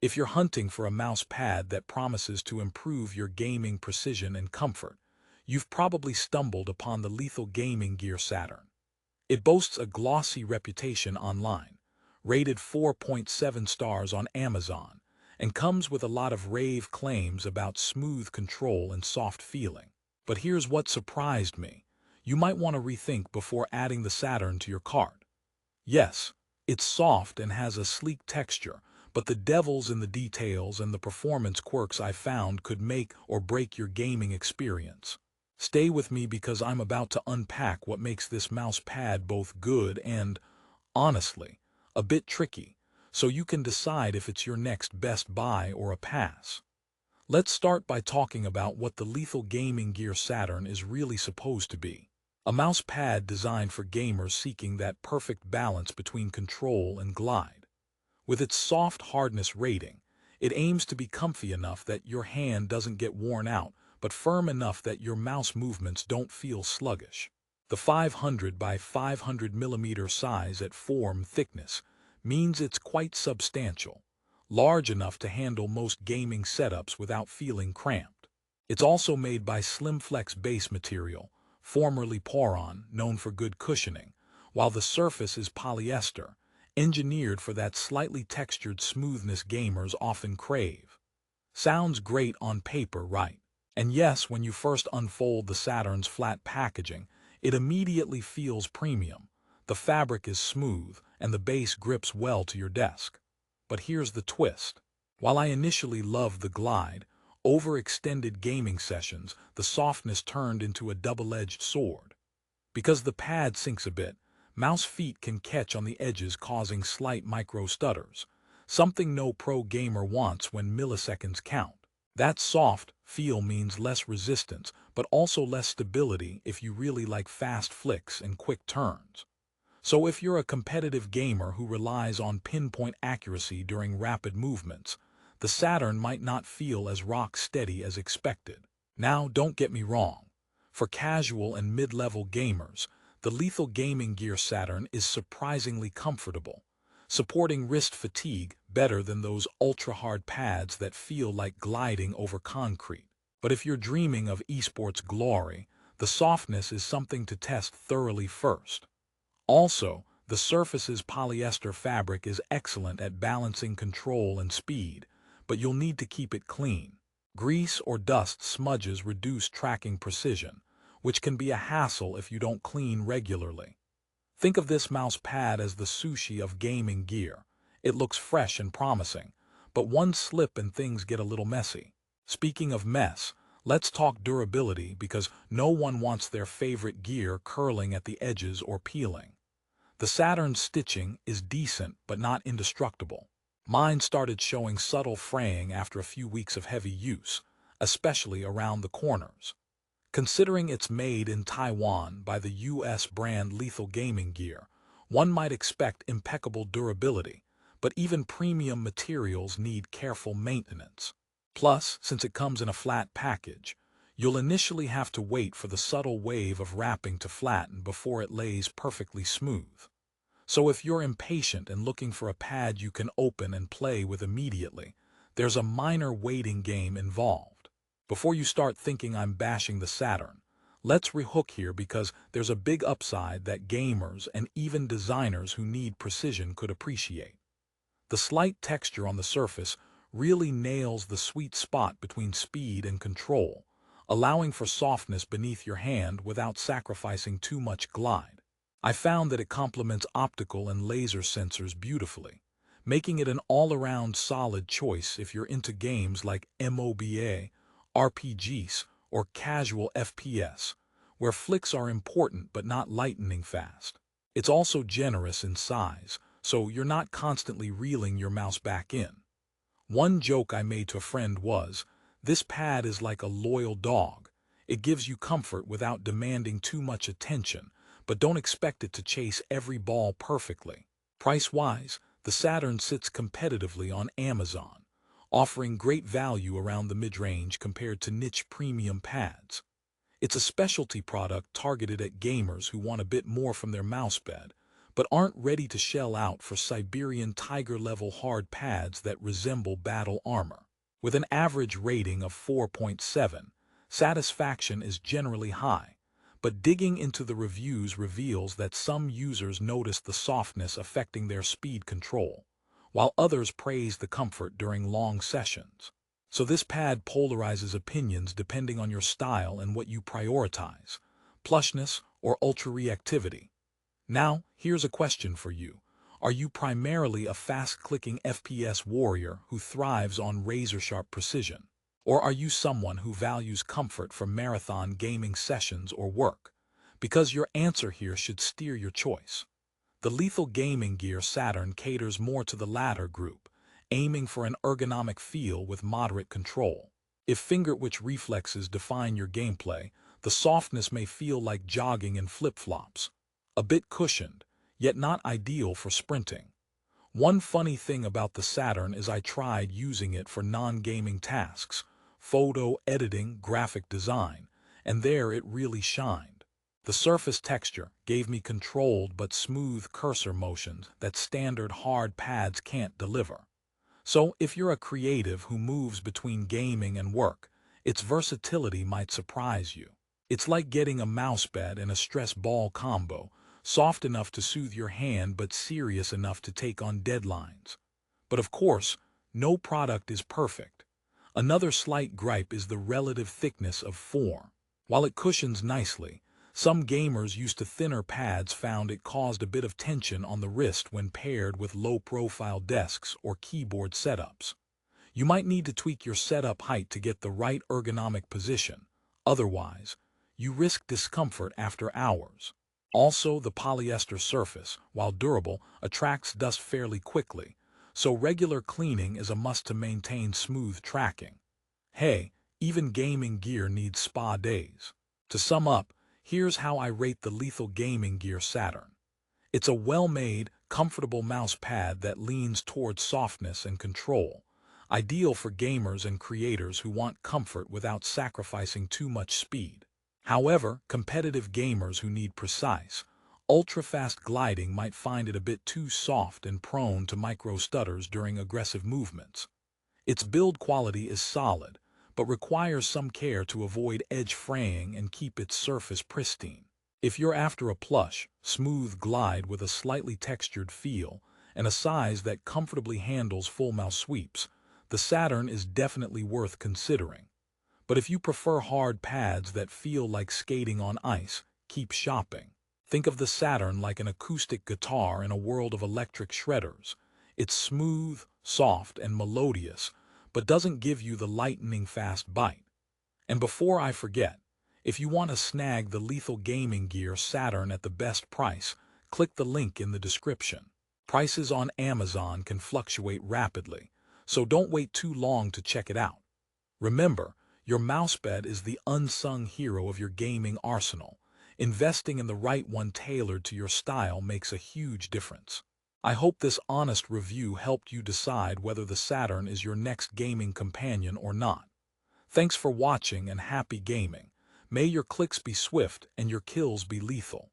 If you're hunting for a mouse pad that promises to improve your gaming precision and comfort, you've probably stumbled upon the Lethal Gaming Gear Saturn. It boasts a glossy reputation online, rated 4.7 stars on Amazon, and comes with a lot of rave claims about smooth control and soft feeling. But here's what surprised me. You might want to rethink before adding the Saturn to your cart. Yes, it's soft and has a sleek texture, but the devil's in the details, and the performance quirks I found could make or break your gaming experience. Stay with me because I'm about to unpack what makes this mouse pad both good and, honestly, a bit tricky, so you can decide if it's your next best buy or a pass. Let's start by talking about what the Lethal Gaming Gear Saturn is really supposed to be. A mouse pad designed for gamers seeking that perfect balance between control and glide. With its soft hardness rating, it aims to be comfy enough that your hand doesn't get worn out, but firm enough that your mouse movements don't feel sluggish. The 500 by 500 millimeter size at form thickness means it's quite substantial, large enough to handle most gaming setups without feeling cramped. It's also made by SlimFlex base material, formerly Poron, known for good cushioning, while the surface is polyester, engineered for that slightly textured smoothness gamers often crave. Sounds great on paper, right? And yes, when you first unfold the Saturn's flat packaging, it immediately feels premium. The fabric is smooth, and the base grips well to your desk. But here's the twist. While I initially loved the glide, over extended gaming sessions, the softness turned into a double-edged sword. Because the pad sinks a bit, mouse feet can catch on the edges, causing slight micro-stutters, something no pro gamer wants when milliseconds count. That soft feel means less resistance, but also less stability if you really like fast flicks and quick turns. So if you're a competitive gamer who relies on pinpoint accuracy during rapid movements, the Saturn might not feel as rock-steady as expected. Now, don't get me wrong. For casual and mid-level gamers, the Lethal Gaming Gear Saturn is surprisingly comfortable, supporting wrist fatigue better than those ultra-hard pads that feel like gliding over concrete. But if you're dreaming of esports glory, the softness is something to test thoroughly first. Also, the surface's polyester fabric is excellent at balancing control and speed, but you'll need to keep it clean. Grease or dust smudges reduce tracking precision, which can be a hassle if you don't clean regularly. Think of this mouse pad as the sushi of gaming gear. It looks fresh and promising, but one slip and things get a little messy. Speaking of mess, let's talk durability, because no one wants their favorite gear curling at the edges or peeling. The Saturn's stitching is decent but not indestructible. Mine started showing subtle fraying after a few weeks of heavy use, especially around the corners. Considering it's made in Taiwan by the US brand Lethal Gaming Gear, one might expect impeccable durability, but even premium materials need careful maintenance. Plus, since it comes in a flat package, you'll initially have to wait for the subtle wave of wrapping to flatten before it lays perfectly smooth. So if you're impatient and looking for a pad you can open and play with immediately, there's a minor waiting game involved. Before you start thinking I'm bashing the Saturn, let's rehook here, because there's a big upside that gamers and even designers who need precision could appreciate. The slight texture on the surface really nails the sweet spot between speed and control, allowing for softness beneath your hand without sacrificing too much glide. I found that it complements optical and laser sensors beautifully, making it an all-around solid choice if you're into games like MOBA, RPGs, or casual FPS, where flicks are important but not lightning fast. It's also generous in size, so you're not constantly reeling your mouse back in. One joke I made to a friend was, "This pad is like a loyal dog. It gives you comfort without demanding too much attention, but don't expect it to chase every ball perfectly." Price-wise, the Saturn sits competitively on Amazon, offering great value around the mid-range compared to niche premium pads. It's a specialty product targeted at gamers who want a bit more from their mousepad, but aren't ready to shell out for Siberian tiger-level hard pads that resemble battle armor. With an average rating of 4.7, satisfaction is generally high, but digging into the reviews reveals that some users notice the softness affecting their speed control, while others praise the comfort during long sessions. So this pad polarizes opinions depending on your style and what you prioritize, plushness or ultra-reactivity. Now, here's a question for you. Are you primarily a fast-clicking FPS warrior who thrives on razor-sharp precision? Or are you someone who values comfort for marathon gaming sessions or work? Because your answer here should steer your choice. The Lethal Gaming Gear Saturn caters more to the latter group, aiming for an ergonomic feel with moderate control. If finger-twitch reflexes define your gameplay, the softness may feel like jogging in flip-flops. A bit cushioned, yet not ideal for sprinting. One funny thing about the Saturn is I tried using it for non-gaming tasks, photo editing, graphic design, and there it really shined. The surface texture gave me controlled but smooth cursor motions that standard hard pads can't deliver. So if you're a creative who moves between gaming and work, its versatility might surprise you. It's like getting a mousepad and a stress ball combo, soft enough to soothe your hand but serious enough to take on deadlines. But of course, no product is perfect. Another slight gripe is the relative thickness of form. While it cushions nicely, some gamers used to thinner pads found it caused a bit of tension on the wrist when paired with low-profile desks or keyboard setups. You might need to tweak your setup height to get the right ergonomic position. Otherwise, you risk discomfort after hours. Also, the polyester surface, while durable, attracts dust fairly quickly, so regular cleaning is a must to maintain smooth tracking. Hey, even gaming gear needs spa days. To sum up, here's how I rate the Lethal Gaming Gear Saturn. It's a well-made, comfortable mouse pad that leans towards softness and control, ideal for gamers and creators who want comfort without sacrificing too much speed. However, competitive gamers who need precise, ultra-fast gliding might find it a bit too soft and prone to micro-stutters during aggressive movements. Its build quality is solid, but requires some care to avoid edge fraying and keep its surface pristine. If you're after a plush, smooth glide with a slightly textured feel and a size that comfortably handles full mouse sweeps, the Saturn is definitely worth considering. But if you prefer hard pads that feel like skating on ice, keep shopping. Think of the Saturn like an acoustic guitar in a world of electric shredders. It's smooth, soft, and melodious, but doesn't give you the lightning fast bite. And before I forget, if you want to snag the Lethal Gaming Gear Saturn at the best price, click the link in the description. Prices on Amazon can fluctuate rapidly, so don't wait too long to check it out. Remember, your mousepad is the unsung hero of your gaming arsenal. Investing in the right one tailored to your style makes a huge difference. I hope this honest review helped you decide whether the Saturn is your next gaming companion or not. Thanks for watching and happy gaming. May your clicks be swift and your kills be lethal.